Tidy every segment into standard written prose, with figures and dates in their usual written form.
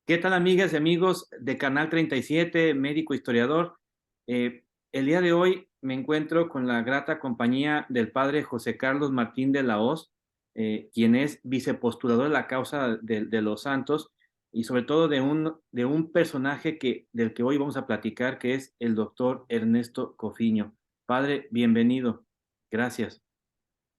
¿Qué tal, amigas y amigos de Canal 37, médico historiador? El día de hoy me encuentro con la grata compañía del padre José Carlos Martín de la Hoz, quien es vicepostulador de la causa de los santos y sobre todo de un personaje del que hoy vamos a platicar, que es el doctor Ernesto Cofiño. Padre, bienvenido. Gracias.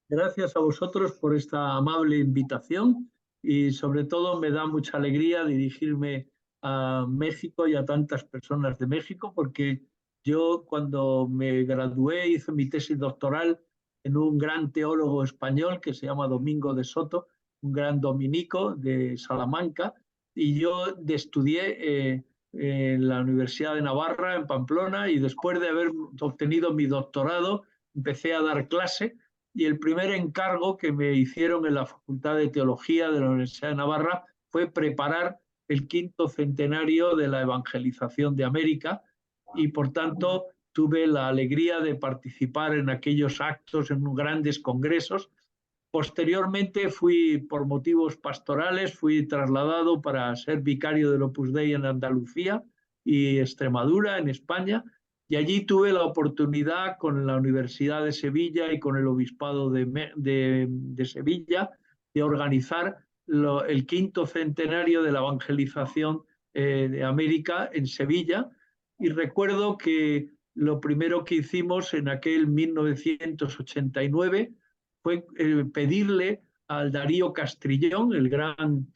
Gracias a vosotros por esta amable invitación y sobre todo me da mucha alegría dirigirme a México y a tantas personas de México porque yo cuando me gradué hice mi tesis doctoral en un gran teólogo español que se llama Domingo de Soto, un gran dominico de Salamanca, y yo estudié en la Universidad de Navarra, en Pamplona, y después de haber obtenido mi doctorado empecé a dar clase y el primer encargo que me hicieron en la Facultad de Teología de la Universidad de Navarra fue preparar el quinto centenario de la evangelización de América y por tanto tuve la alegría de participar en aquellos actos, en grandes congresos. Posteriormente fui, por motivos pastorales, fui trasladado para ser vicario del Opus Dei en Andalucía y Extremadura, en España, y allí tuve la oportunidad con la Universidad de Sevilla y con el Obispado de Sevilla de organizar el quinto centenario de la evangelización de América en Sevilla. Y recuerdo que lo primero que hicimos en aquel 1989 fue pedirle al Darío Castrillón, el gran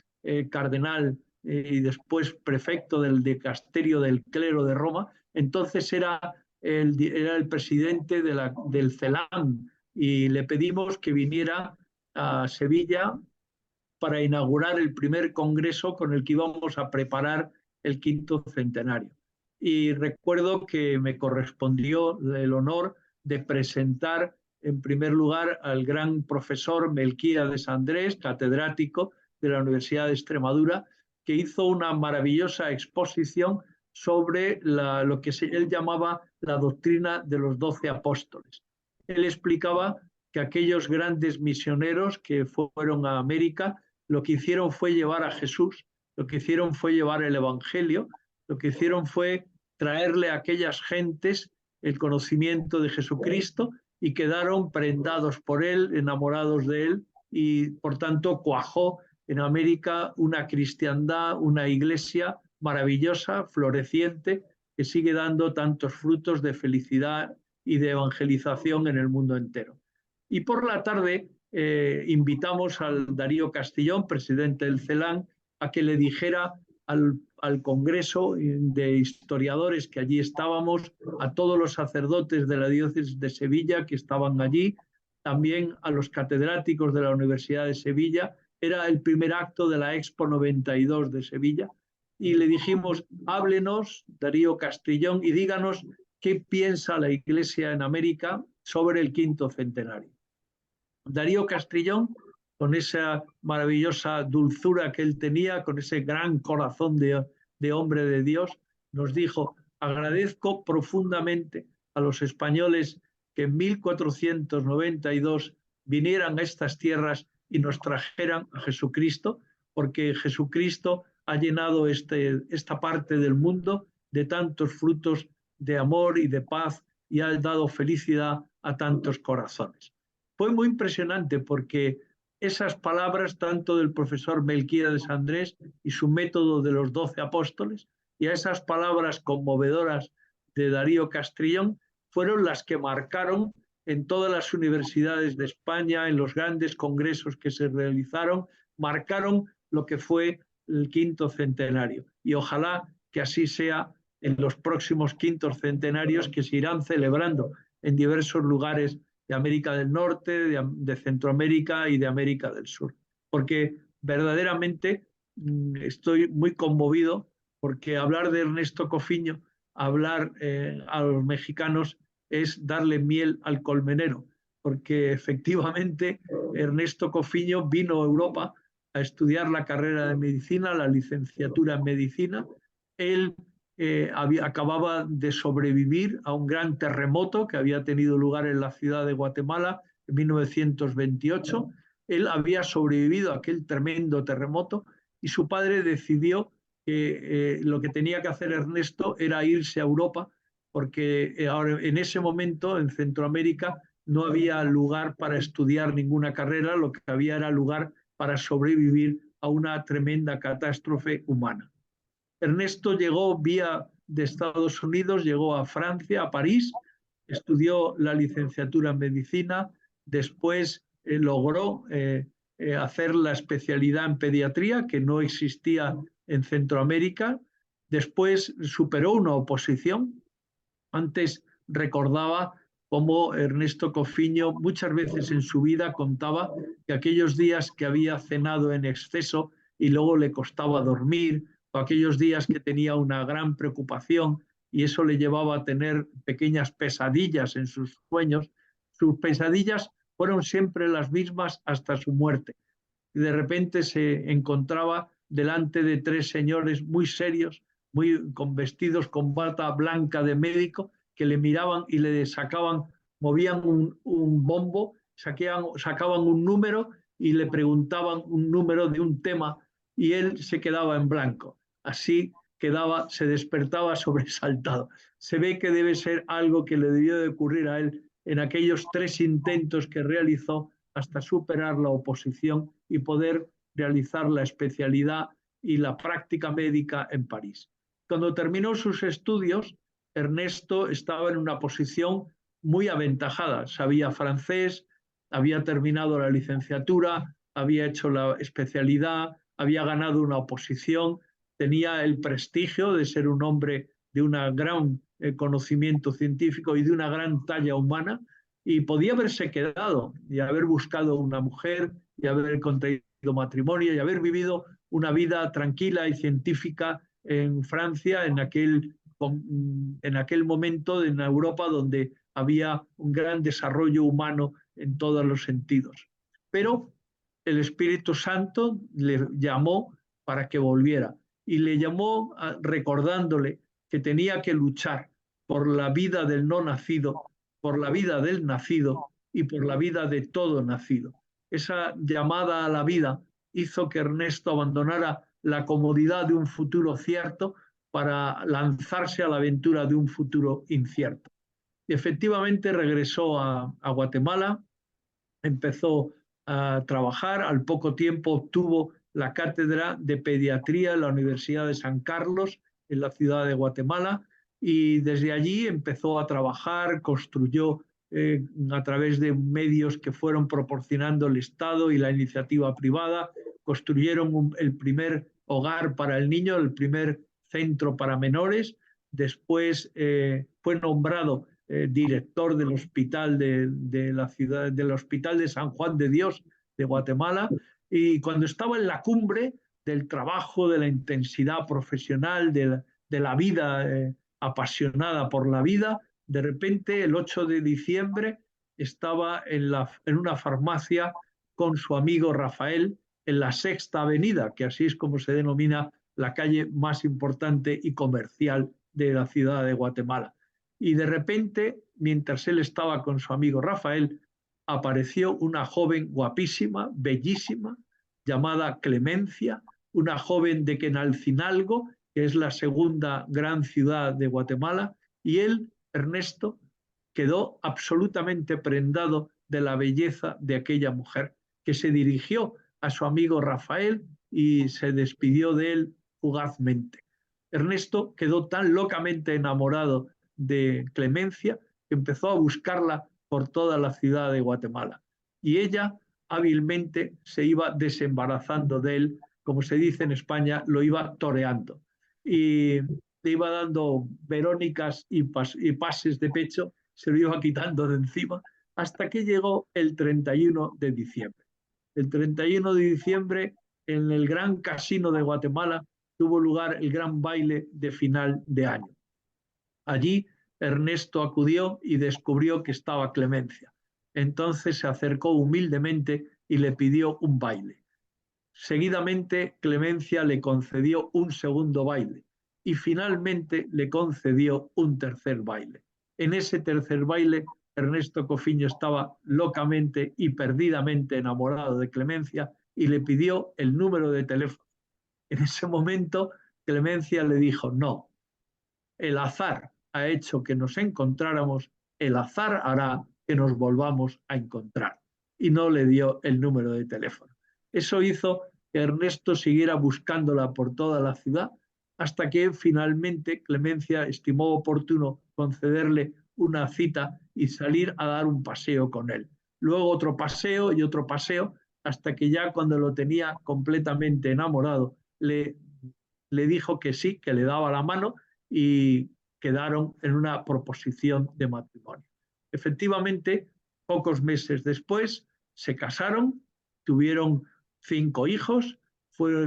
cardenal y después prefecto del dicasterio del clero de Roma. Entonces era el presidente del CELAM y le pedimos que viniera a Sevilla para inaugurar el primer congreso con el que íbamos a preparar el quinto centenario. Y recuerdo que me correspondió el honor de presentar en primer lugar al gran profesor Melquíades Andrés, catedrático de la Universidad de Extremadura, que hizo una maravillosa exposición sobre lo que él llamaba la doctrina de los 12 apóstoles. Él explicaba que aquellos grandes misioneros que fueron a América lo que hicieron fue llevar a Jesús, lo que hicieron fue llevar el Evangelio, lo que hicieron fue traerle a aquellas gentes el conocimiento de Jesucristo y quedaron prendados por él, enamorados de él, y por tanto cuajó en América una cristiandad, una iglesia maravillosa, floreciente, que sigue dando tantos frutos de felicidad y de evangelización en el mundo entero. Y por la tarde invitamos al Darío Castrillón, presidente del CELAN, a que le dijera al Congreso de Historiadores que allí estábamos, a todos los sacerdotes de la diócesis de Sevilla que estaban allí, también a los catedráticos de la Universidad de Sevilla. Era el primer acto de la Expo 92 de Sevilla. Y le dijimos, háblenos, Darío Castrillón, y díganos qué piensa la Iglesia en América sobre el quinto centenario. Darío Castrillón, con esa maravillosa dulzura que él tenía, con ese gran corazón de hombre de Dios, nos dijo: agradezco profundamente a los españoles que en 1492 vinieran a estas tierras y nos trajeran a Jesucristo, porque Jesucristo ha llenado esta parte del mundo de tantos frutos de amor y de paz y ha dado felicidad a tantos corazones. Fue muy impresionante porque esas palabras, tanto del profesor Melquíades Andrés y su método de los 12 apóstoles, y a esas palabras conmovedoras de Darío Castrillón, fueron las que marcaron en todas las universidades de España, en los grandes congresos que se realizaron, marcaron lo que fue el quinto centenario. Y ojalá que así sea en los próximos quintos centenarios que se irán celebrando en diversos lugares de América del Norte, de Centroamérica y de América del Sur. Porque verdaderamente estoy muy conmovido porque hablar de Ernesto Cofiño, hablar a los mexicanos es darle miel al colmenero, porque efectivamente Ernesto Cofiño vino a Europa a estudiar la carrera de medicina, la licenciatura en medicina. Él acababa de sobrevivir a un gran terremoto que había tenido lugar en la ciudad de Guatemala en 1928. Él había sobrevivido a aquel tremendo terremoto y su padre decidió que lo que tenía que hacer Ernesto era irse a Europa, porque ahora, en ese momento en Centroamérica no había lugar para estudiar ninguna carrera, lo que había era lugar para sobrevivir a una tremenda catástrofe humana. Ernesto llegó vía de Estados Unidos, llegó a Francia, a París, estudió la licenciatura en medicina, después logró hacer la especialidad en pediatría, que no existía en Centroamérica, después superó una oposición. Antes recordaba cómo Ernesto Cofiño muchas veces en su vida contaba que aquellos días que había cenado en exceso y luego le costaba dormir, o aquellos días que tenía una gran preocupación y eso le llevaba a tener pequeñas pesadillas en sus sueños pesadillas fueron siempre las mismas hasta su muerte. Y de repente se encontraba delante de tres señores muy serios, muy con vestidos con bata blanca de médico, que le miraban y le sacaban, movían un bombo, sacaban un número y le preguntaban un número de un tema y él se quedaba en blanco. Así quedaba, se despertaba sobresaltado. Se ve que debe ser algo que le debió de ocurrir a él en aquellos 3 intentos que realizó hasta superar la oposición y poder realizar la especialidad y la práctica médica en París. Cuando terminó sus estudios, Ernesto estaba en una posición muy aventajada. Sabía francés, había terminado la licenciatura, había hecho la especialidad, había ganado una oposición, tenía el prestigio de ser un hombre de un gran conocimiento científico y de una gran talla humana, y podía haberse quedado y haber buscado una mujer y haber contraído matrimonio y haber vivido una vida tranquila y científica en Francia en aquel momento en Europa donde había un gran desarrollo humano en todos los sentidos. Pero el Espíritu Santo le llamó para que volviera y le llamó recordándole que tenía que luchar por la vida del no nacido, por la vida del nacido y por la vida de todo nacido. Esa llamada a la vida hizo que Ernesto abandonara la comodidad de un futuro cierto para lanzarse a la aventura de un futuro incierto. Y efectivamente regresó a Guatemala, empezó a trabajar, al poco tiempo obtuvo la cátedra de pediatría en la Universidad de San Carlos, en la ciudad de Guatemala, y desde allí empezó a trabajar, construyó a través de medios que fueron proporcionando el Estado y la iniciativa privada, construyeron el primer hogar para el niño, el primer centro para menores, después fue nombrado director del hospital de la ciudad, del hospital de San Juan de Dios de Guatemala, y cuando estaba en la cumbre del trabajo, de la intensidad profesional, de la vida apasionada por la vida, de repente el 8 de diciembre estaba en una farmacia con su amigo Rafael en la Sexta Avenida, que así es como se denomina la calle más importante y comercial de la ciudad de Guatemala. Y de repente, mientras él estaba con su amigo Rafael, apareció una joven guapísima, bellísima, llamada Clemencia, una joven de Quenalcinalgo, que es la segunda gran ciudad de Guatemala, y él, Ernesto, quedó absolutamente prendado de la belleza de aquella mujer, que se dirigió a su amigo Rafael y se despidió de él fugazmente. Ernesto quedó tan locamente enamorado de Clemencia que empezó a buscarla por toda la ciudad de Guatemala. Y ella hábilmente se iba desembarazando de él, como se dice en España, lo iba toreando. Y le iba dando verónicas y pases de pecho, se lo iba quitando de encima, hasta que llegó el 31 de diciembre. El 31 de diciembre, en el Gran Casino de Guatemala, tuvo lugar el gran baile de final de año. Allí Ernesto acudió y descubrió que estaba Clemencia. Entonces se acercó humildemente y le pidió un baile. Seguidamente Clemencia le concedió un segundo baile y finalmente le concedió un tercer baile. En ese tercer baile, Ernesto Cofiño estaba locamente y perdidamente enamorado de Clemencia y le pidió el número de teléfono. En ese momento Clemencia le dijo, no, el azar ha hecho que nos encontráramos, el azar hará que nos volvamos a encontrar. Y no le dio el número de teléfono. Eso hizo que Ernesto siguiera buscándola por toda la ciudad hasta que finalmente Clemencia estimó oportuno concederle una cita y salir a dar un paseo con él. Luego otro paseo y otro paseo, hasta que ya cuando lo tenía completamente enamorado, le dijo que sí, que le daba la mano y quedaron en una proposición de matrimonio. Efectivamente, pocos meses después se casaron, tuvieron 5 hijos,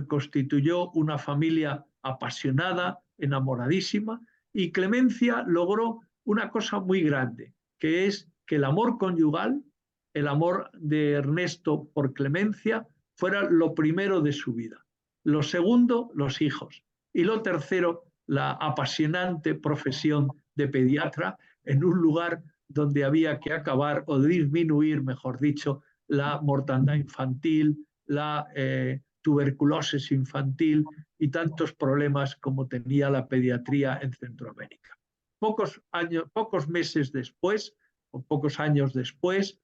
constituyó una familia apasionada, enamoradísima, y Clemencia logró una cosa muy grande, que es que el amor conyugal, el amor de Ernesto por Clemencia, fuera lo primero de su vida. Lo segundo, los hijos. Y lo tercero, la apasionante profesión de pediatra en un lugar donde había que acabar o disminuir, mejor dicho, la mortandad infantil, la tuberculosis infantil y tantos problemas como tenía la pediatría en Centroamérica. Pocos meses después, o pocos años después,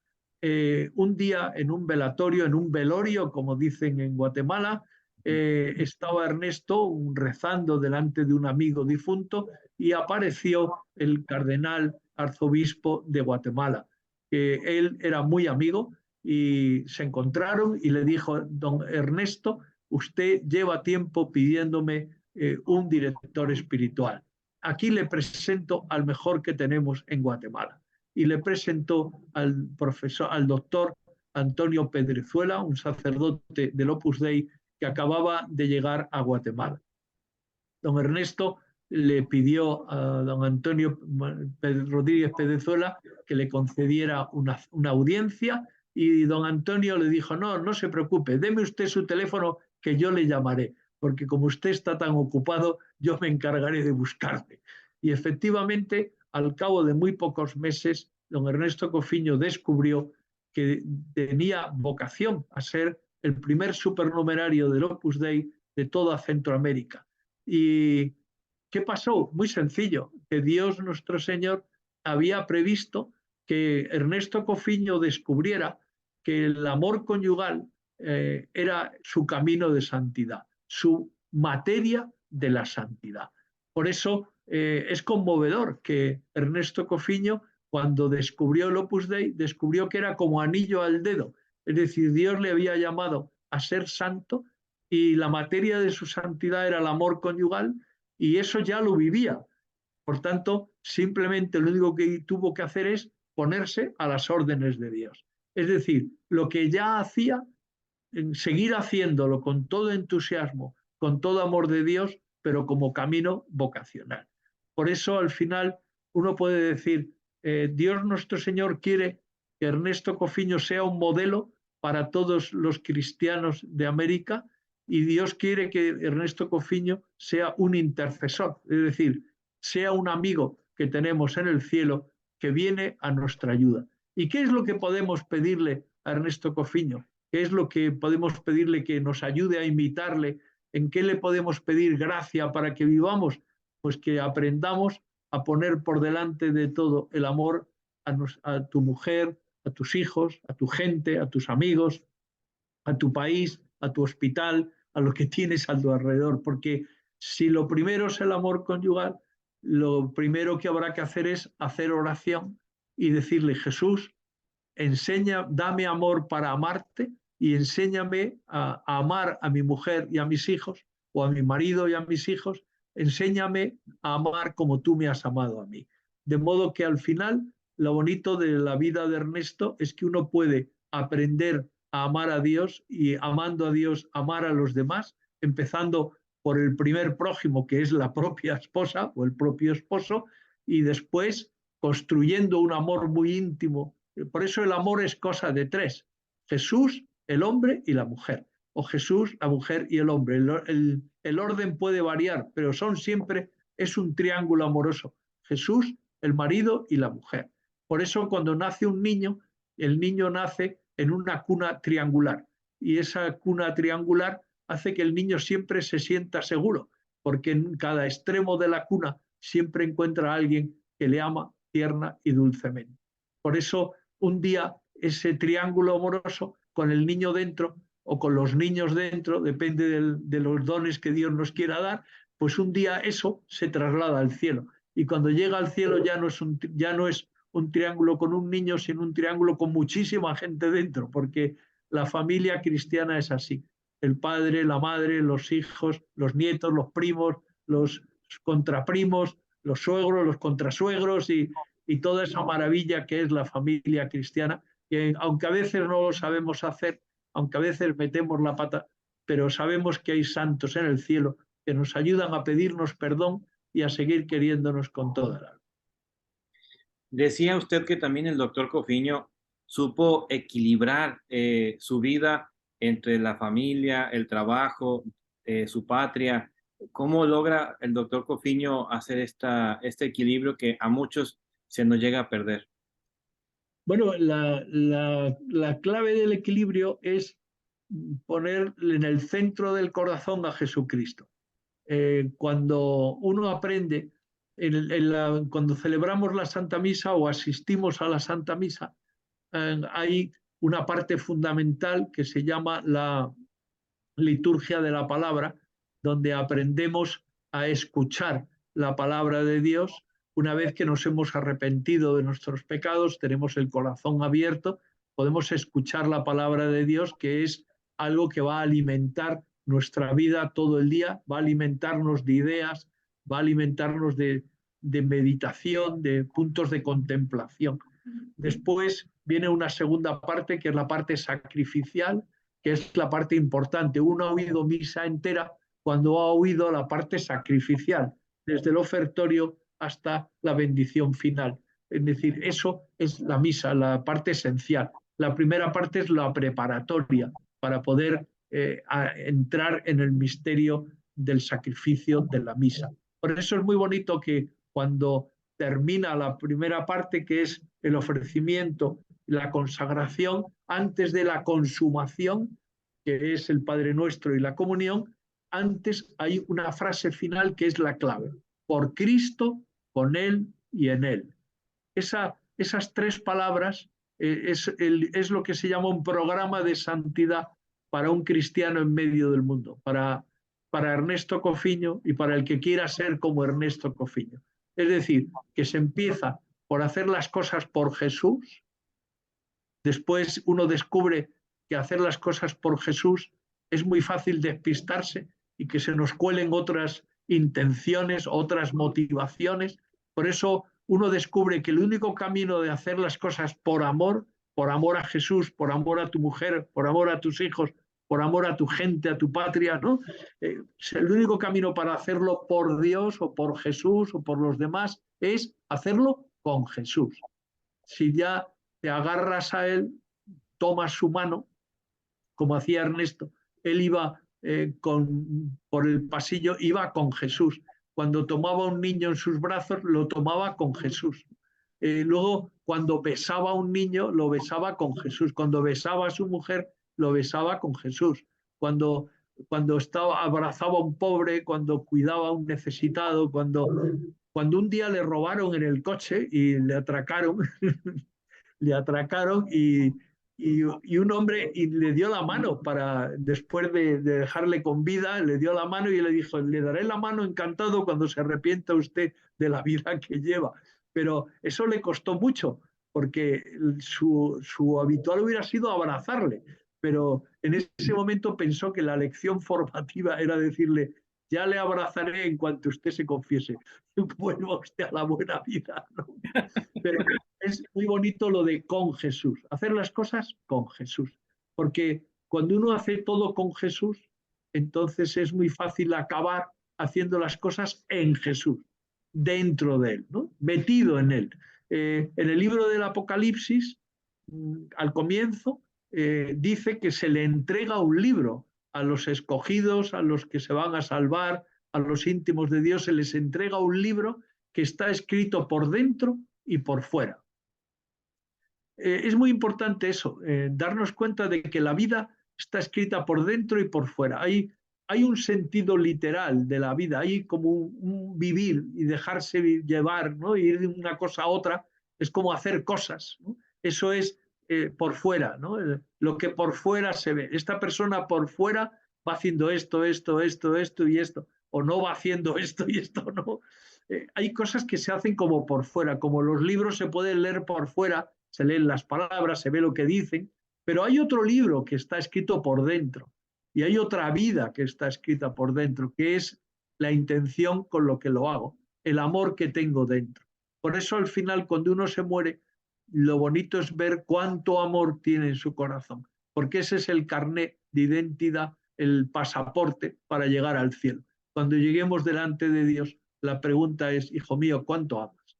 un día en un velatorio, en un velorio, como dicen en Guatemala, estaba Ernesto rezando delante de un amigo difunto y apareció el cardenal arzobispo de Guatemala. Él era muy amigo y se encontraron y le dijo, don Ernesto, usted lleva tiempo pidiéndome un director espiritual. Aquí le presento al mejor que tenemos en Guatemala. Y le presentó al doctor Antonio Pedrezuela, un sacerdote del Opus Dei que acababa de llegar a Guatemala. Don Ernesto le pidió a don Antonio Rodríguez Pedrezuela que le concediera una audiencia y don Antonio le dijo, no, no se preocupe, deme usted su teléfono que yo le llamaré, porque como usted está tan ocupado, yo me encargaré de buscarle. Y efectivamente, al cabo de muy pocos meses, don Ernesto Cofiño descubrió que tenía vocación a ser el primer supernumerario del Opus Dei de toda Centroamérica. ¿Y qué pasó? Muy sencillo, que Dios nuestro Señor había previsto que Ernesto Cofiño descubriera que el amor conyugal era su camino de santidad, su materia de la santidad. Por eso es conmovedor que Ernesto Cofiño, cuando descubrió el Opus Dei, descubrió que era como anillo al dedo. Es decir, Dios le había llamado a ser santo y la materia de su santidad era el amor conyugal y eso ya lo vivía. Por tanto, simplemente lo único que tuvo que hacer es ponerse a las órdenes de Dios. Es decir, lo que ya hacía, seguir haciéndolo con todo entusiasmo, con todo amor de Dios, pero como camino vocacional. Por eso, al final, uno puede decir, Dios nuestro Señor quiere que Ernesto Cofiño sea un modelo para todos los cristianos de América y Dios quiere que Ernesto Cofiño sea un intercesor, es decir, sea un amigo que tenemos en el cielo que viene a nuestra ayuda. ¿Y qué es lo que podemos pedirle a Ernesto Cofiño? ¿Qué es lo que podemos pedirle que nos ayude a imitarle? ¿En qué le podemos pedir gracia para que vivamos? Pues que aprendamos a poner por delante de todo el amor a tu mujer, a tus hijos, a tu gente, a tus amigos, a tu país, a tu hospital, a lo que tienes a tu alrededor. Porque si lo primero es el amor conyugal, lo primero que habrá que hacer es hacer oración y decirle, Jesús, dame amor para amarte y enséñame a amar a mi mujer y a mis hijos, o a mi marido y a mis hijos, enséñame a amar como tú me has amado a mí. De modo que al final, lo bonito de la vida de Ernesto es que uno puede aprender a amar a Dios y amando a Dios, amar a los demás, empezando por el primer prójimo, que es la propia esposa o el propio esposo, y después construyendo un amor muy íntimo. Por eso el amor es cosa de tres: Jesús, el hombre y la mujer, o Jesús, la mujer y el hombre. El orden puede variar, pero es un triángulo amoroso: Jesús, el marido y la mujer. Por eso cuando nace un niño, el niño nace en una cuna triangular y esa cuna triangular hace que el niño siempre se sienta seguro. porque en cada extremo de la cuna siempre encuentra a alguien que le ama tierna y dulcemente. Por eso un día ese triángulo amoroso con el niño dentro o con los niños dentro, depende de los dones que Dios nos quiera dar, pues un día eso se traslada al cielo. Y cuando llega al cielo ya no es un triángulo con un niño, sino un triángulo con muchísima gente dentro, porque la familia cristiana es así. El padre, la madre, los hijos, los nietos, los primos, los contraprimos, los suegros, los contrasuegros y toda esa maravilla que es la familia cristiana, que aunque a veces no lo sabemos hacer, aunque a veces metemos la pata, pero sabemos que hay santos en el cielo que nos ayudan a pedirnos perdón y a seguir queriéndonos con toda la alma. Decía usted que también el doctor Cofiño supo equilibrar su vida entre la familia, el trabajo, su patria. ¿Cómo logra el doctor Cofiño hacer este equilibrio que a muchos se nos llega a perder? Bueno, la clave del equilibrio es poner en el centro del corazón a Jesucristo. Cuando uno aprende, cuando celebramos la Santa Misa o asistimos a la Santa Misa, hay una parte fundamental que se llama la liturgia de la palabra, donde aprendemos a escuchar la palabra de Dios. Una vez que nos hemos arrepentido de nuestros pecados, tenemos el corazón abierto, podemos escuchar la palabra de Dios, que es algo que va a alimentar nuestra vida todo el día, va a alimentarnos de ideas, va a alimentarnos de meditación, de puntos de contemplación. Después viene una segunda parte, que es la parte sacrificial, que es la parte importante. Uno ha oído misa entera cuando ha oído la parte sacrificial, desde el ofertorio hasta la bendición final. Es decir, eso es la misa, la parte esencial. La primera parte es la preparatoria para poder entrar en el misterio del sacrificio de la misa. Por eso es muy bonito que cuando termina la primera parte, que es el ofrecimiento, la consagración, antes de la consumación, que es el Padre Nuestro y la comunión, antes hay una frase final que es la clave: por Cristo, con Él y en Él. Esas tres palabras es lo que se llama un programa de santidad para un cristiano en medio del mundo, para Ernesto Cofiño y para el que quiera ser como Ernesto Cofiño. Es decir, que se empieza por hacer las cosas por Jesús, después uno descubre que hacer las cosas por Jesús es muy fácil despistarse y que se nos cuelen otras intenciones, otras motivaciones. Por eso uno descubre que el único camino de hacer las cosas por amor a Jesús, por amor a tu mujer, por amor a tus hijos, por amor a tu gente, a tu patria, ¿no? El único camino para hacerlo por Dios o por Jesús o por los demás es hacerlo con Jesús. Si ya te agarras a Él, tomas su mano, como hacía Ernesto, él iba por el pasillo, iba con Jesús. Cuando tomaba a un niño en sus brazos, lo tomaba con Jesús. Luego, cuando besaba a un niño, lo besaba con Jesús. Cuando besaba a su mujer, lo besaba con Jesús. Cuando abrazaba a un pobre, cuando cuidaba a un necesitado, cuando un día le robaron en el coche y le atracaron, le atracaron y un hombre y le dio la mano después de dejarle con vida, le dio la mano y le dijo: le daré la mano encantado cuando se arrepienta usted de la vida que lleva. Pero eso le costó mucho, porque su habitual hubiera sido abrazarle, pero en ese momento pensó que la lección formativa era decirle: ya le abrazaré en cuanto usted se confiese, vuelva usted a la buena vida, ¿no? Pero es muy bonito lo de con Jesús, hacer las cosas con Jesús, porque cuando uno hace todo con Jesús, entonces es muy fácil acabar haciendo las cosas en Jesús, dentro de Él, ¿no? Metido en Él. En el libro del Apocalipsis, al comienzo, dice que se le entrega un libro a los escogidos, a los que se van a salvar, a los íntimos de Dios, se les entrega un libro que está escrito por dentro y por fuera. Es muy importante eso, darnos cuenta de que la vida está escrita por dentro y por fuera. Hay hay un sentido literal de la vida, hay como un vivir y dejarse llevar, ¿no? Ir de una cosa a otra, es como hacer cosas, ¿no? Eso es por fuera, ¿no? Lo que por fuera se ve. Esta persona por fuera va haciendo esto, esto, esto, esto y esto, o no va haciendo esto y esto, ¿no? Hay cosas que se hacen como por fuera, como los libros se pueden leer por fuera, se leen las palabras, se ve lo que dicen, pero hay otro libro que está escrito por dentro y hay otra vida que está escrita por dentro, que es la intención con lo que lo hago, el amor que tengo dentro. Por eso al final, cuando uno se muere, lo bonito es ver cuánto amor tiene en su corazón, porque ese es el carnet de identidad, el pasaporte para llegar al cielo. Cuando lleguemos delante de Dios, la pregunta es, hijo mío, ¿cuánto amas?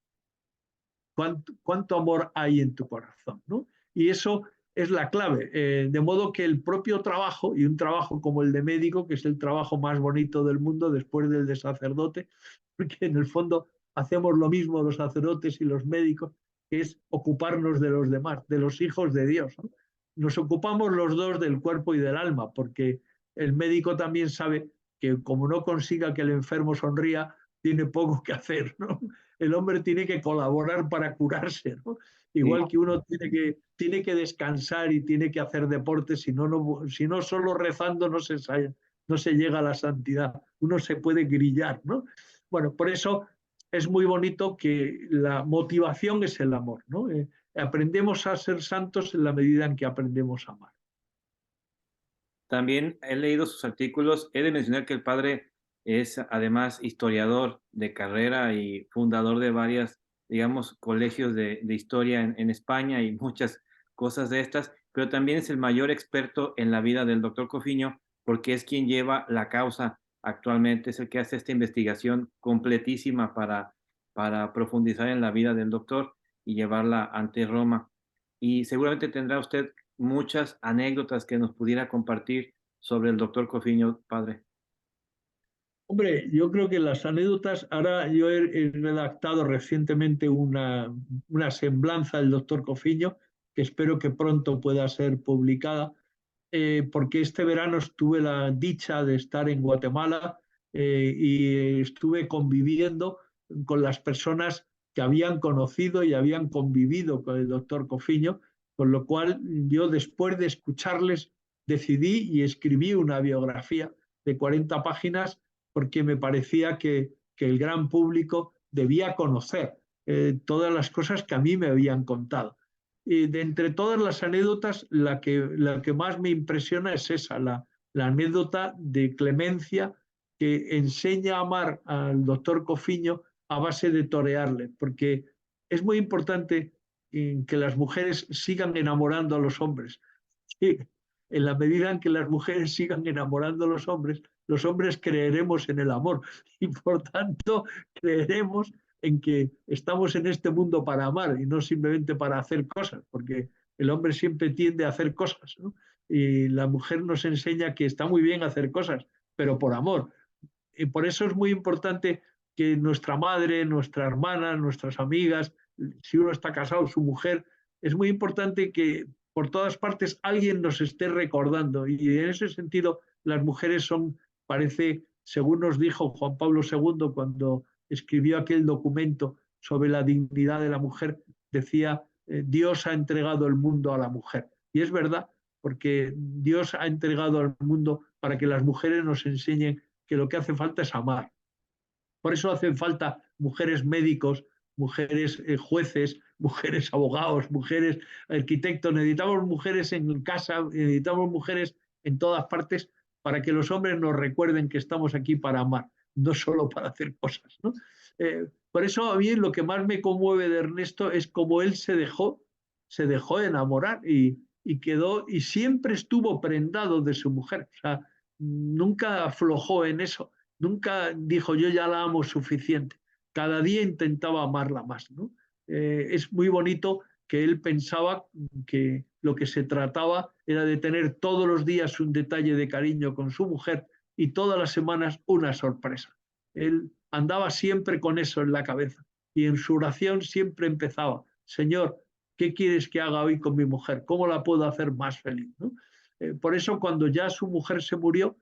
¿Cuánto amor hay en tu corazón? ¿No? Y eso es la clave. De modo que el propio trabajo, y un trabajo como el de médico, que es el trabajo más bonito del mundo después del de sacerdote, porque en el fondo hacemos lo mismo los sacerdotes y los médicos, que es ocuparnos de los demás, de los hijos de Dios, ¿no? Nos ocupamos los dos del cuerpo y del alma, porque el médico también sabe que como no consiga que el enfermo sonría, tiene poco que hacer, ¿no? El hombre tiene que colaborar para curarse, ¿no? Sí. Igual que uno tiene que descansar y tiene que hacer deporte, si no solo rezando no se llega a la santidad, uno se puede grillar, ¿no? Bueno, por eso es muy bonito que la motivación es el amor, ¿no? Aprendemos a ser santos en la medida en que aprendemos a amar. También he leído sus artículos. He de mencionar que el padre es además historiador de carrera y fundador de varias, digamos, colegios de historia en España y muchas cosas de estas, pero también es el mayor experto en la vida del doctor Cofiño porque es quien lleva la causa actualmente, es el que hace esta investigación completísima para profundizar en la vida del doctor y llevarla ante Roma. Y seguramente tendrá usted muchas anécdotas que nos pudiera compartir sobre el doctor Cofiño, padre. Hombre, yo creo que las anécdotas, ahora yo he redactado recientemente una semblanza del doctor Cofiño, que espero que pronto pueda ser publicada, porque este verano tuve la dicha de estar en Guatemala y estuve conviviendo con las personas que habían conocido y habían convivido con el doctor Cofiño, con lo cual yo después de escucharles decidí y escribí una biografía de 40 páginas porque me parecía que el gran público debía conocer todas las cosas que a mí me habían contado. Y de entre todas las anécdotas, la que más me impresiona es esa, la anécdota de Clemencia, que enseña a amar al doctor Cofiño a base de torearle, porque es muy importante que las mujeres sigan enamorando a los hombres. Sí, en la medida en que las mujeres sigan enamorando a los hombres creeremos en el amor y por tanto creeremos en que estamos en este mundo para amar y no simplemente para hacer cosas, porque el hombre siempre tiende a hacer cosas, ¿no? Y la mujer nos enseña que está muy bien hacer cosas, pero por amor. Y por eso es muy importante que nuestra madre, nuestra hermana, nuestras amigas, si uno está casado, su mujer, es muy importante que por todas partes alguien nos esté recordando. Y en ese sentido, las mujeres son, parece, según nos dijo Juan Pablo II cuando escribió aquel documento sobre la dignidad de la mujer, decía, Dios ha entregado el mundo a la mujer. Y es verdad, porque Dios ha entregado al mundo para que las mujeres nos enseñen que lo que hace falta es amar. Por eso hacen falta mujeres médicos, mujeres jueces, mujeres abogados, mujeres arquitectos. Necesitamos mujeres en casa, necesitamos mujeres en todas partes para que los hombres nos recuerden que estamos aquí para amar, no solo para hacer cosas, ¿no? Por eso a mí lo que más me conmueve de Ernesto es cómo él se dejó enamorar y quedó y siempre estuvo prendado de su mujer. O sea, nunca aflojó en eso, nunca dijo yo ya la amo suficiente. Cada día intentaba amarla más, ¿no? Es muy bonito que él pensaba que lo que se trataba era de tener todos los días un detalle de cariño con su mujer y todas las semanas una sorpresa. Él andaba siempre con eso en la cabeza y en su oración siempre empezaba, Señor, ¿qué quieres que haga hoy con mi mujer? ¿Cómo la puedo hacer más feliz? ¿No? Por eso cuando ya su mujer se murió,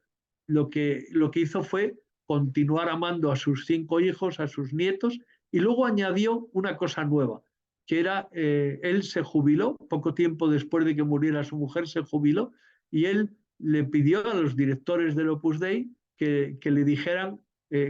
lo que hizo fue continuar amando a sus 5 hijos, a sus nietos, y luego añadió una cosa nueva, que era, él se jubiló, poco tiempo después de que muriera su mujer, se jubiló, y él le pidió a los directores del Opus Dei que le dijeran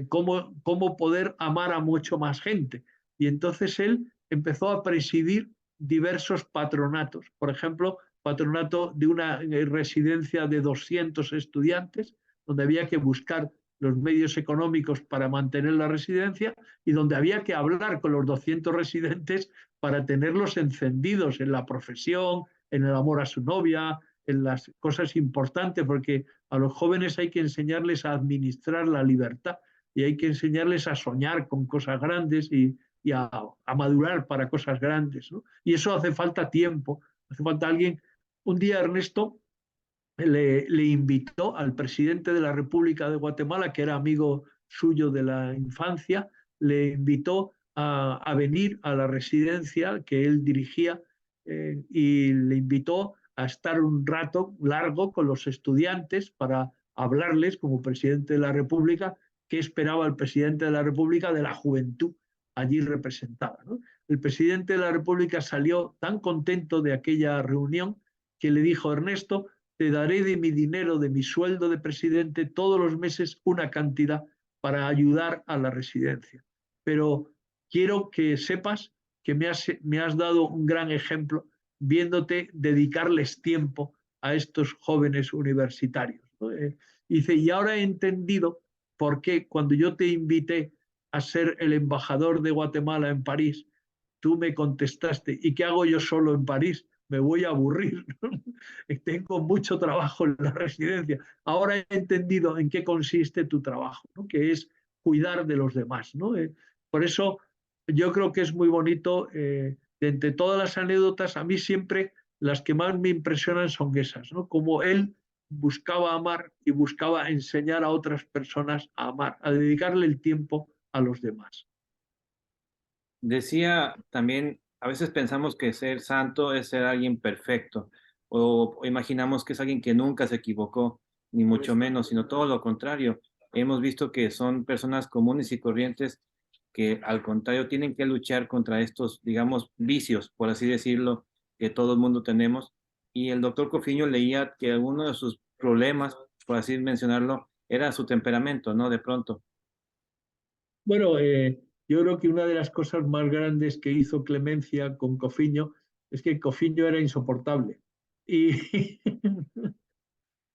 cómo poder amar a mucho más gente. Y entonces él empezó a presidir diversos patronatos. Por ejemplo, patronato de una residencia de 200 estudiantes, donde había que buscar los medios económicos para mantener la residencia y donde había que hablar con los 200 residentes para tenerlos encendidos en la profesión, en el amor a su novia, en las cosas importantes, porque a los jóvenes hay que enseñarles a administrar la libertad y hay que enseñarles a soñar con cosas grandes y a madurar para cosas grandes, ¿no? Y eso hace falta tiempo, hace falta alguien. Un día Ernesto le invitó al presidente de la República de Guatemala, que era amigo suyo de la infancia, le invitó a venir a la residencia que él dirigía y le invitó a estar un rato largo con los estudiantes para hablarles como presidente de la República qué esperaba el presidente de la República de la juventud allí representada, ¿no? El presidente de la República salió tan contento de aquella reunión que le dijo: Ernesto, te daré de mi dinero, de mi sueldo de presidente, todos los meses una cantidad para ayudar a la residencia. Pero quiero que sepas que me has dado un gran ejemplo viéndote dedicarles tiempo a estos jóvenes universitarios, ¿no? Dice, y ahora he entendido por qué cuando yo te invité a ser el embajador de Guatemala en París, tú me contestaste, ¿y qué hago yo solo en París? Me voy a aburrir, ¿no? Tengo mucho trabajo en la residencia. Ahora he entendido en qué consiste tu trabajo, ¿no? Que es cuidar de los demás, ¿no? Por eso yo creo que es muy bonito, de entre todas las anécdotas, a mí siempre las que más me impresionan son esas, ¿no? Como él buscaba amar y buscaba enseñar a otras personas a amar, a dedicarle el tiempo a los demás. Decía también, a veces pensamos que ser santo es ser alguien perfecto, o imaginamos que es alguien que nunca se equivocó, ni mucho menos, sino todo lo contrario. Hemos visto que son personas comunes y corrientes que al contrario tienen que luchar contra estos, digamos, vicios, por así decirlo, que todo el mundo tenemos. Y el doctor Cofiño leía que alguno de sus problemas, por así mencionarlo, era su temperamento, ¿no? De pronto. Bueno, yo creo que una de las cosas más grandes que hizo Clemencia con Cofiño es que Cofiño era insoportable. Y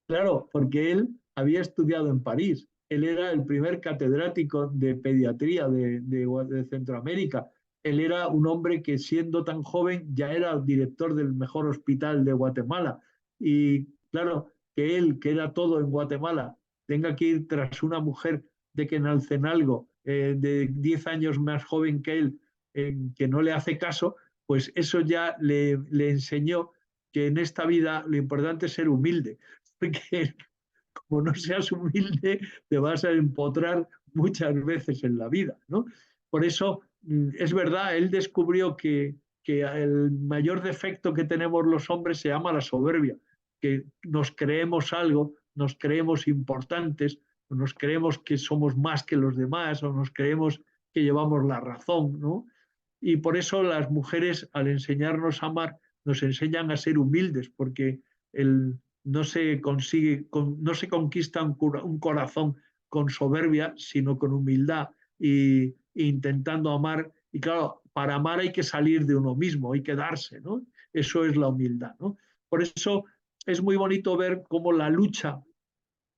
claro, porque él había estudiado en París. Él era el primer catedrático de pediatría de Centroamérica. Él era un hombre que siendo tan joven ya era director del mejor hospital de Guatemala. Y claro, que él, que era todo en Guatemala, tenga que ir tras una mujer de que Quenalcenalgo, de 10 años más joven que él, que no le hace caso, pues eso ya le enseñó que en esta vida lo importante es ser humilde, porque como no seas humilde, te vas a empotrar muchas veces en la vida, ¿no? Por eso, es verdad, él descubrió que el mayor defecto que tenemos los hombres se llama la soberbia, que nos creemos algo, nos creemos importantes, o nos creemos que somos más que los demás, o nos creemos que llevamos la razón, ¿no? Y por eso las mujeres, al enseñarnos a amar, nos enseñan a ser humildes, porque no se consigue, no se conquista un corazón con soberbia, sino con humildad e intentando amar. Y claro, para amar hay que salir de uno mismo, hay que darse, ¿no? Eso es la humildad, ¿no? Por eso es muy bonito ver cómo la lucha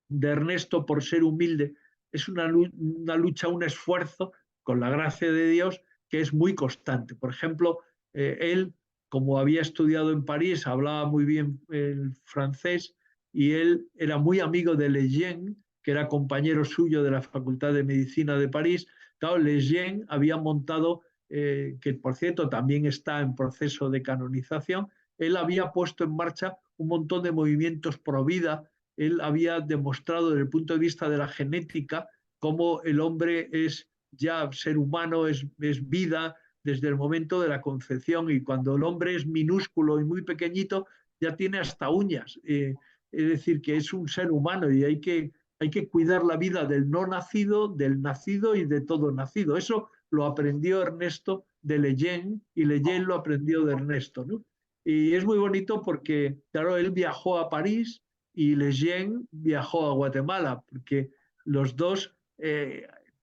de Ernesto por ser humilde es una lucha, un esfuerzo, con la gracia de Dios, que es muy constante. Por ejemplo, él, como había estudiado en París, hablaba muy bien el francés y él era muy amigo de Lejeune, que era compañero suyo de la Facultad de Medicina de París. Claro, Lejeune había montado, que por cierto también está en proceso de canonización, él había puesto en marcha un montón de movimientos pro vida. Él había demostrado desde el punto de vista de la genética cómo el hombre es ya ser humano, es vida desde el momento de la concepción, y cuando el hombre es minúsculo y muy pequeñito ya tiene hasta uñas. Es decir, que es un ser humano y hay que hay que cuidar la vida del no nacido, del nacido y de todo nacido. Eso lo aprendió Ernesto de Leyen y Leyen lo aprendió de Ernesto, ¿no? Y es muy bonito porque, claro, él viajó a París y Leyen viajó a Guatemala, porque los dos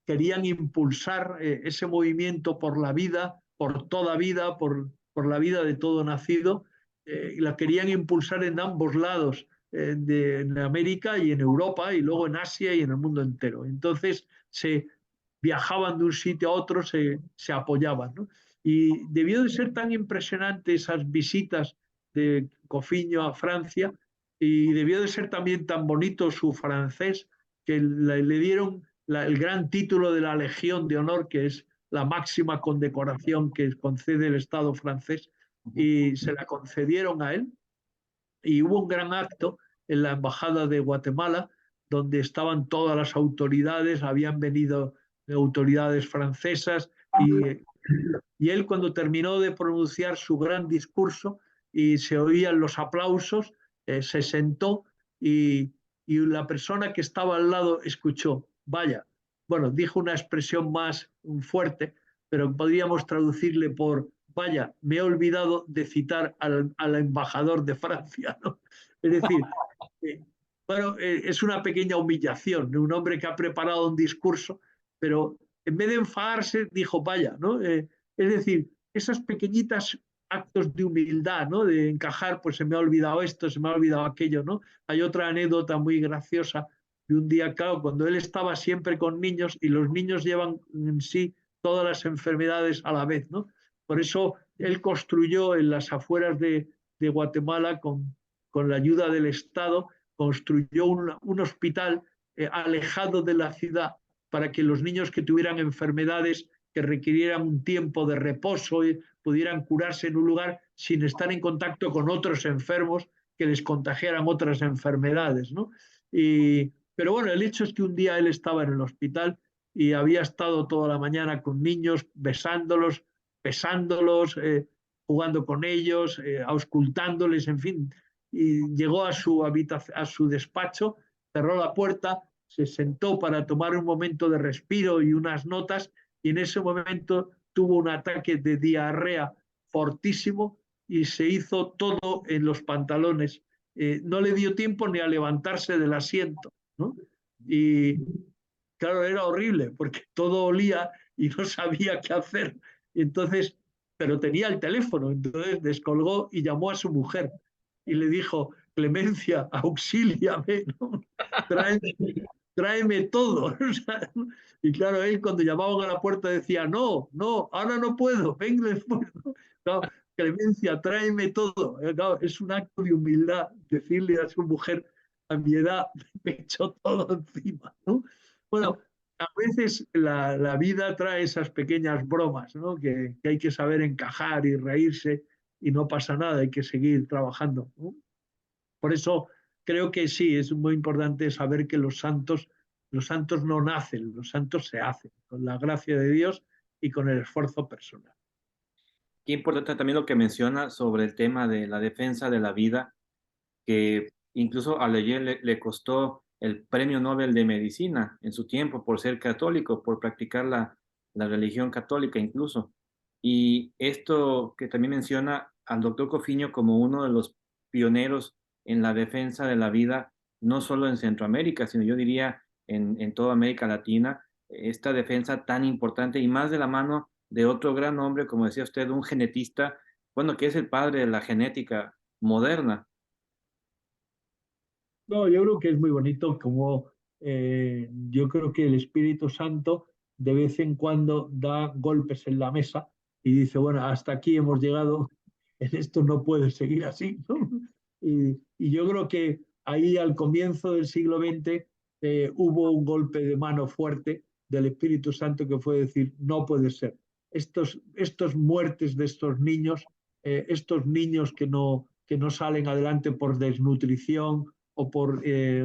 querían impulsar ese movimiento por la vida, por toda vida, por la vida de todo nacido, y la querían impulsar en ambos lados, en América y en Europa, y luego en Asia y en el mundo entero. Entonces se viajaban de un sitio a otro, se apoyaban, ¿no? Y debió de ser tan impresionante esas visitas de Cofiño a Francia, y debió de ser también tan bonito su francés, que le dieron el gran título de la Legión de Honor, que es la máxima condecoración que concede el Estado francés, y se la concedieron a él. Y hubo un gran acto en la Embajada de Guatemala, donde estaban todas las autoridades, habían venido autoridades francesas, y él, cuando terminó de pronunciar su gran discurso y se oían los aplausos, se sentó, y la persona que estaba al lado escuchó, vaya, bueno, dijo una expresión más fuerte, pero podríamos traducirle por, vaya, me he olvidado de citar al embajador de Francia, ¿no? Es decir, eh, bueno, es una pequeña humillación de un hombre que ha preparado un discurso, pero en vez de enfadarse, dijo, vaya, ¿no? Es decir, esas pequeñitas actos de humildad, ¿no? De encajar, pues se me ha olvidado esto, se me ha olvidado aquello, ¿no? Hay otra anécdota muy graciosa de un día, claro, cuando él estaba siempre con niños, y los niños llevan en sí todas las enfermedades a la vez, ¿no? Por eso él construyó en las afueras de Guatemala, con la ayuda del Estado, construyó un hospital alejado de la ciudad, para que los niños que tuvieran enfermedades que requirieran un tiempo de reposo y pudieran curarse en un lugar sin estar en contacto con otros enfermos que les contagiaran otras enfermedades, ¿no? Pero bueno, el hecho es que un día él estaba en el hospital y había estado toda la mañana con niños, besándolos, pesándolos, jugando con ellos, auscultándoles, en fin. Y llegó a su despacho, cerró la puerta, se sentó para tomar un momento de respiro y unas notas, y en ese momento tuvo un ataque de diarrea fortísimo y se hizo todo en los pantalones. No le dio tiempo ni a levantarse del asiento, ¿no? Y claro, era horrible porque todo olía y no sabía qué hacer. Entonces, pero tenía el teléfono, entonces descolgó y llamó a su mujer y le dijo, Clemencia, auxíliame, ¿no? Tráeme, tráeme todo. Y claro, él, cuando llamaban a la puerta, decía, no, no, ahora no puedo, ven después. Claro, Clemencia, tráeme todo. Claro, es un acto de humildad decirle a su mujer, a mi edad me echó todo encima, ¿no? Bueno, a veces la vida trae esas pequeñas bromas, ¿no? Que hay que saber encajar y reírse, y no pasa nada, hay que seguir trabajando, ¿no? Por eso creo que sí, es muy importante saber que los santos no nacen, los santos se hacen, con la gracia de Dios y con el esfuerzo personal. Qué importante también lo que menciona sobre el tema de la defensa de la vida, que incluso a Leyen le costó el Premio Nobel de Medicina en su tiempo por ser católico, por practicar la religión católica incluso. Y esto que también menciona al doctor Cofiño como uno de los pioneros en la defensa de la vida, no solo en Centroamérica, sino yo diría en toda América Latina, esta defensa tan importante y más de la mano de otro gran hombre, como decía usted, un genetista, bueno, que es el padre de la genética moderna. No, yo creo que es muy bonito como yo creo que el Espíritu Santo de vez en cuando da golpes en la mesa y dice, bueno, hasta aquí hemos llegado, en esto no puede seguir así, ¿no? Y yo creo que ahí al comienzo del siglo XX hubo un golpe de mano fuerte del Espíritu Santo, que fue decir, no puede ser. Estos muertes de estos niños que no salen adelante por desnutrición o por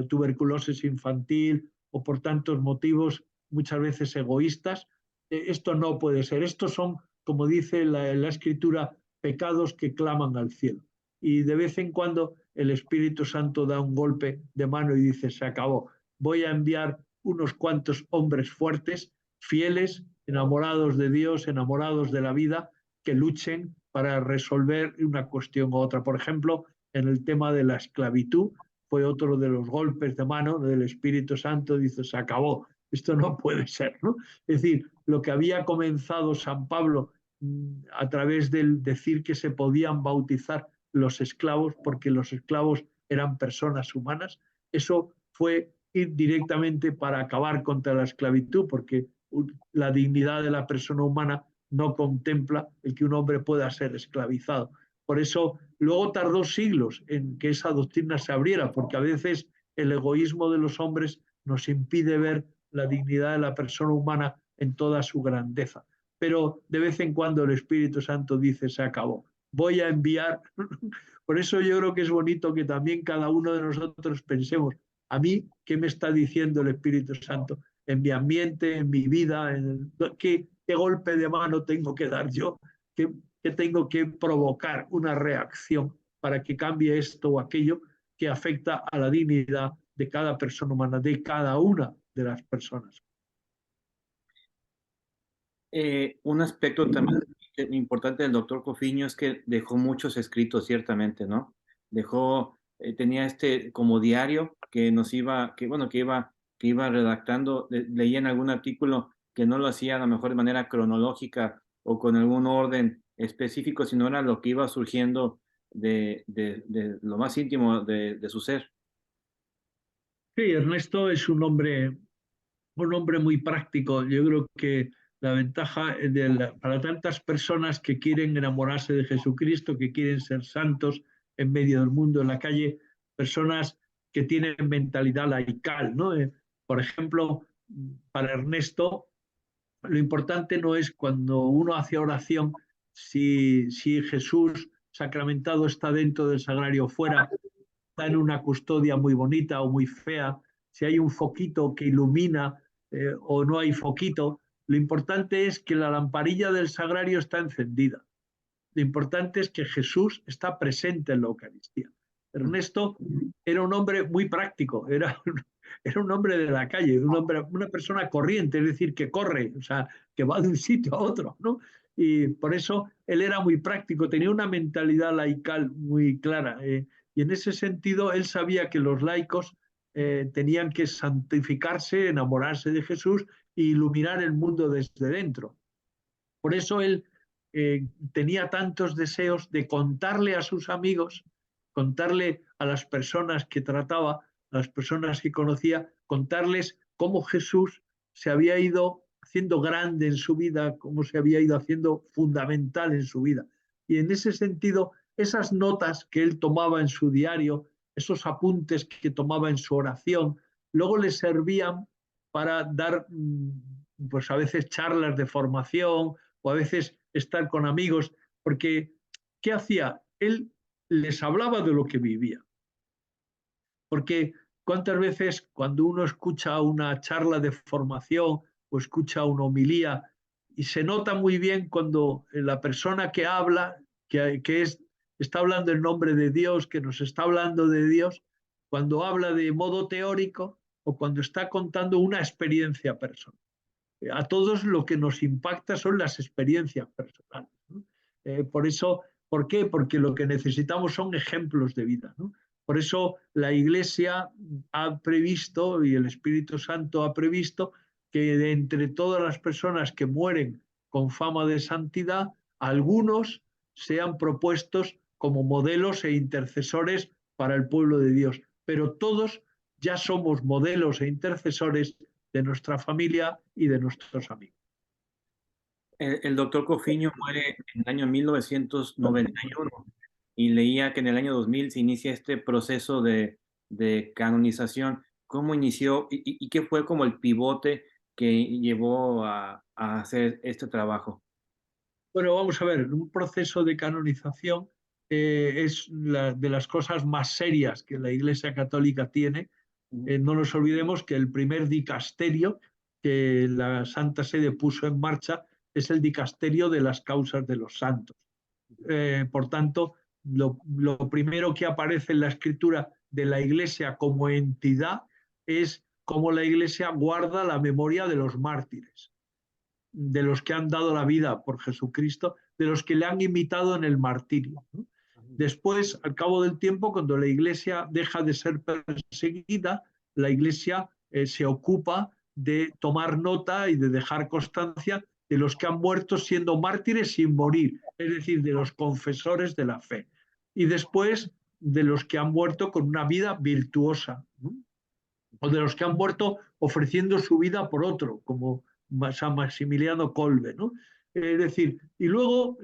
tuberculosis infantil o por tantos motivos muchas veces egoístas. Esto no puede ser. Estos son, como dice la escritura, pecados que claman al cielo. Y de vez en cuando el Espíritu Santo da un golpe de mano y dice, se acabó. voy a enviar unos cuantos hombres fuertes, fieles, enamorados de Dios, enamorados de la vida, que luchen para resolver una cuestión u otra. Por ejemplo, en el tema de la esclavitud, fue otro de los golpes de mano del Espíritu Santo, dice, se acabó, esto no puede ser, ¿no? Es decir, lo que había comenzado San Pablo a través del decir que se podían bautizar los esclavos, porque los esclavos eran personas humanas, eso fue ir directamente para acabar contra la esclavitud, porque la dignidad de la persona humana no contempla el que un hombre pueda ser esclavizado. Por eso luego tardó siglos en que esa doctrina se abriera, porque a veces el egoísmo de los hombres nos impide ver la dignidad de la persona humana en toda su grandeza. Pero de vez en cuando el Espíritu Santo dice, se acabó, voy a enviar. Por eso yo creo que es bonito que también cada uno de nosotros pensemos, a mí, ¿qué me está diciendo el Espíritu Santo? En mi ambiente, en mi vida, ¿qué golpe de mano tengo que dar yo? ¿Qué tengo que provocar una reacción para que cambie esto o aquello que afecta a la dignidad de cada persona humana, de cada una de las personas? Un aspecto también importante del doctor Cofiño es que dejó muchos escritos, ciertamente, ¿no? Tenía como diario que nos iba, bueno, que iba redactando, leía en algún artículo que no lo hacía a lo mejor de manera cronológica o con algún orden específico, sino era lo que iba surgiendo de lo más íntimo de su ser. Sí, Ernesto es un hombre muy práctico. Yo creo que la ventaja para tantas personas que quieren enamorarse de Jesucristo, que quieren ser santos en medio del mundo, en la calle, personas que tienen mentalidad laical, ¿no? Por ejemplo, para Ernesto, lo importante no es cuando uno hace oración si Jesús sacramentado está dentro del sagrario o fuera, está en una custodia muy bonita o muy fea, si hay un foquito que ilumina o no hay foquito. Lo importante es que la lamparilla del sagrario está encendida. Lo importante es que Jesús está presente en la Eucaristía. Ernesto era un hombre muy práctico, era un hombre de la calle, una persona corriente, es decir, que corre, o sea, que va de un sitio a otro, ¿no? Y por eso él era muy práctico, tenía una mentalidad laical muy clara. Y en ese sentido, él sabía que los laicos tenían que santificarse, enamorarse de Jesús e iluminar el mundo desde dentro. Por eso él tenía tantos deseos de contarle a sus amigos, contarle a las personas que trataba, a las personas que conocía, contarles cómo Jesús se había ido haciendo grande en su vida, cómo se había ido haciendo fundamental en su vida. Y en ese sentido, esas notas que él tomaba en su diario, esos apuntes que tomaba en su oración, luego le servían para dar, pues a veces charlas de formación o a veces estar con amigos, porque ¿qué hacía? Él les hablaba de lo que vivía. Porque cuántas veces cuando uno escucha una charla de formación o escucha una homilía y se nota muy bien cuando la persona que habla, está hablando en nombre de Dios, que nos está hablando de Dios, cuando habla de modo teórico o cuando está contando una experiencia personal. A todos lo que nos impacta son las experiencias personales, ¿no? Por eso, ¿por qué? Porque lo que necesitamos son ejemplos de vida, ¿no? Por eso la Iglesia ha previsto y el Espíritu Santo ha previsto que de entre todas las personas que mueren con fama de santidad, algunos sean propuestos como modelos e intercesores para el pueblo de Dios. Pero todos ya somos modelos e intercesores de nuestra familia y de nuestros amigos. El doctor Cofiño muere en el año 1991 y leía que en el año 2000 se inicia este proceso de canonización. ¿Cómo inició y qué fue como el pivote que llevó a hacer este trabajo? Bueno, vamos a ver, un proceso de canonización es de las cosas más serias que la Iglesia Católica tiene. No nos olvidemos que el primer dicasterio que la Santa Sede puso en marcha es el dicasterio de las causas de los santos. Por tanto, lo primero que aparece en la escritura de la Iglesia como entidad es cómo la Iglesia guarda la memoria de los mártires, de los que han dado la vida por Jesucristo, de los que le han imitado en el martirio, ¿no? Después, al cabo del tiempo, cuando la Iglesia deja de ser perseguida, la Iglesia se ocupa de tomar nota y de dejar constancia de los que han muerto siendo mártires sin morir, es decir, de los confesores de la fe. Y después de los que han muerto con una vida virtuosa, ¿no? O de los que han muerto ofreciendo su vida por otro, como San Maximiliano Kolbe, ¿no? Es decir, y luego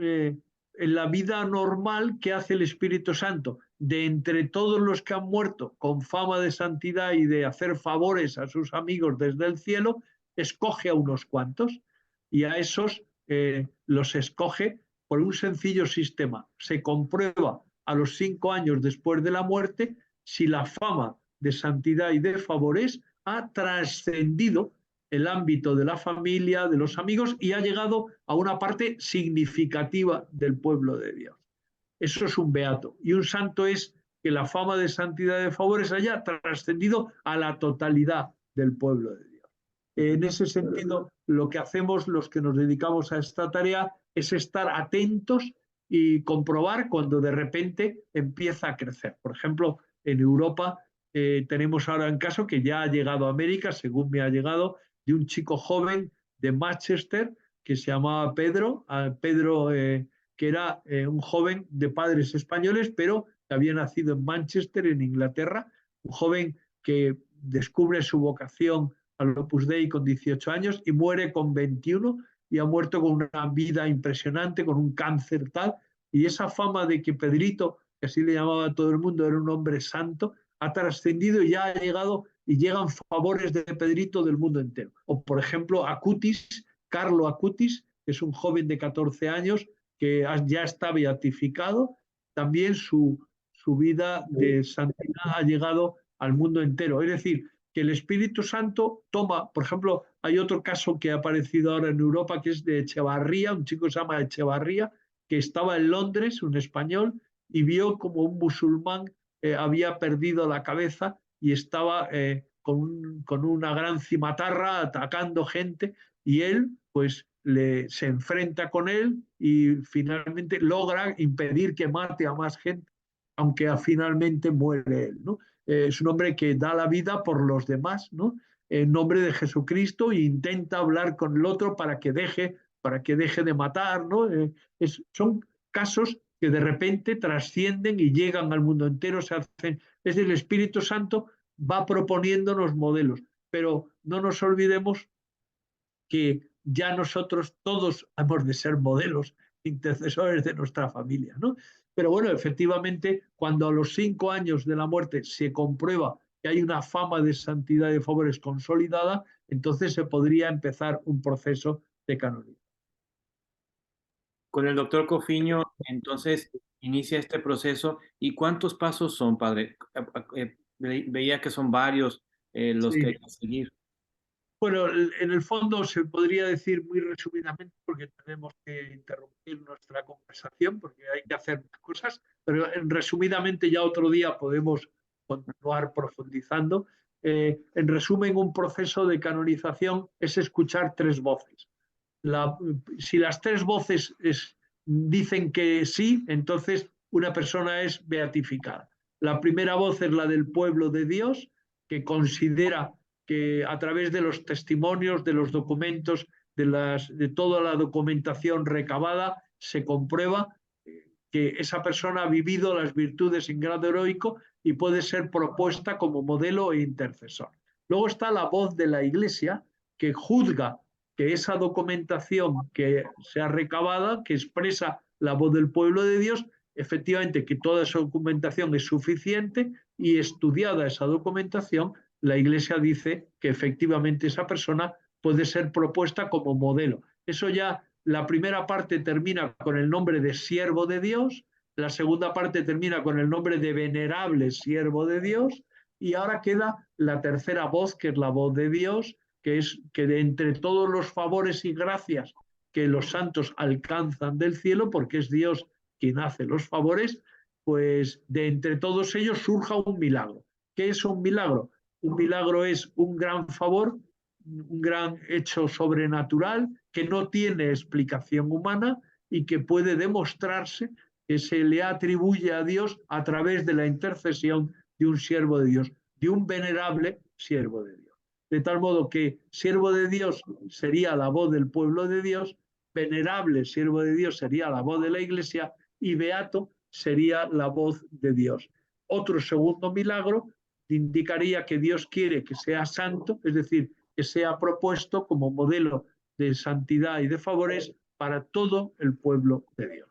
en la vida normal, ¿qué hace el Espíritu Santo? De entre todos los que han muerto con fama de santidad y de hacer favores a sus amigos desde el cielo, escoge a unos cuantos y a esos los escoge por un sencillo sistema. Se comprueba a los 5 años después de la muerte si la fama de santidad y de favores ha trascendido el ámbito de la familia, de los amigos, y ha llegado a una parte significativa del pueblo de Dios. Eso es un beato. Y un santo es que la fama de santidad y de favores haya trascendido a la totalidad del pueblo de Dios. En ese sentido, lo que hacemos los que nos dedicamos a esta tarea es estar atentos y comprobar cuando de repente empieza a crecer. Por ejemplo, en Europa tenemos ahora un caso que ya ha llegado a América, según me ha llegado, de un chico joven de Manchester que se llamaba Pedro, que era un joven de padres españoles, pero que había nacido en Manchester, en Inglaterra, un joven que descubre su vocación al Opus Dei con 18 años y muere con 21 y ha muerto con una vida impresionante, con un cáncer tal, y esa fama de que Pedrito, que así le llamaba a todo el mundo, era un hombre santo, ha trascendido y ya ha llegado y llegan favores de Pedrito del mundo entero. O por ejemplo, Acutis, Carlo Acutis, que es un joven de 14 años que ya está beatificado, también su vida de santidad ha llegado al mundo entero. Es decir, que el Espíritu Santo toma, por ejemplo, hay otro caso que ha aparecido ahora en Europa que es de Echevarría, un chico que se llama Echevarría, que estaba en Londres, un español, y vio como un musulmán había perdido la cabeza y estaba con una gran cimatarra atacando gente, y él pues se enfrenta con él y finalmente logra impedir que mate a más gente, aunque finalmente muere él, ¿no? Es un hombre que da la vida por los demás, ¿no? En nombre de Jesucristo, e intenta hablar con el otro para que deje de matar, ¿no? Son casos que de repente trascienden y llegan al mundo entero, se hacen. Es decir, el Espíritu Santo va proponiéndonos modelos, pero no nos olvidemos que ya nosotros todos hemos de ser modelos, intercesores de nuestra familia, ¿no? Pero bueno, efectivamente, cuando a los 5 años de la muerte se comprueba que hay una fama de santidad y de favores consolidada, entonces se podría empezar un proceso de canonización. Con el doctor Cofiño, entonces, inicia este proceso. ¿Y cuántos pasos son, padre? Veía que son varios los que hay Sí. que seguir. Bueno, en el fondo se podría decir muy resumidamente, porque tenemos que interrumpir nuestra conversación, porque hay que hacer cosas, pero resumidamente ya otro día podemos continuar profundizando. En resumen, un proceso de canonización es escuchar 3 voces. Si las 3 voces dicen que sí, entonces una persona es beatificada. La primera voz es la del pueblo de Dios, que considera que a través de los testimonios, de los documentos, de toda la documentación recabada, se comprueba que esa persona ha vivido las virtudes en grado heroico y puede ser propuesta como modelo e intercesor. Luego está la voz de la Iglesia, que juzga que esa documentación que se ha recabado, que expresa la voz del pueblo de Dios, efectivamente que toda esa documentación es suficiente, y estudiada esa documentación, la Iglesia dice que efectivamente esa persona puede ser propuesta como modelo. Eso ya, la primera parte termina con el nombre de siervo de Dios, la segunda parte termina con el nombre de venerable siervo de Dios, y ahora queda la tercera voz, que es la voz de Dios, que es que de entre todos los favores y gracias que los santos alcanzan del cielo, porque es Dios quien hace los favores, pues de entre todos ellos surja un milagro. ¿Qué es un milagro? Un milagro es un gran favor, un gran hecho sobrenatural que no tiene explicación humana y que puede demostrarse que se le atribuye a Dios a través de la intercesión de un siervo de Dios, de un venerable siervo de Dios. De tal modo que siervo de Dios sería la voz del pueblo de Dios, venerable siervo de Dios sería la voz de la Iglesia y beato sería la voz de Dios. Otro segundo milagro indicaría que Dios quiere que sea santo, es decir, que sea propuesto como modelo de santidad y de favores para todo el pueblo de Dios.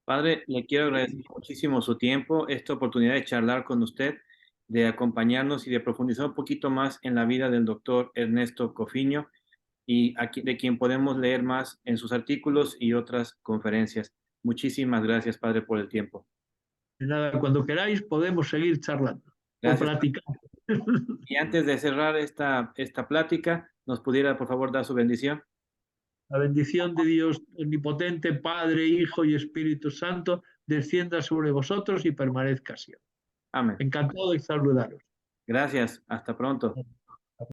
Padre, le quiero agradecer muchísimo su tiempo, esta oportunidad de charlar con usted, de acompañarnos y de profundizar un poquito más en la vida del doctor Ernesto Cofiño y aquí, de quien podemos leer más en sus artículos y otras conferencias. Muchísimas gracias, Padre, por el tiempo. De nada, cuando queráis podemos seguir charlando o Gracias. platicando. Y antes de cerrar esta plática, ¿nos pudiera, por favor, dar su bendición? La bendición de Dios omnipotente, Padre, Hijo y Espíritu Santo, descienda sobre vosotros y permanezca siempre. Amén. Encantado de saludaros. Gracias. Hasta pronto.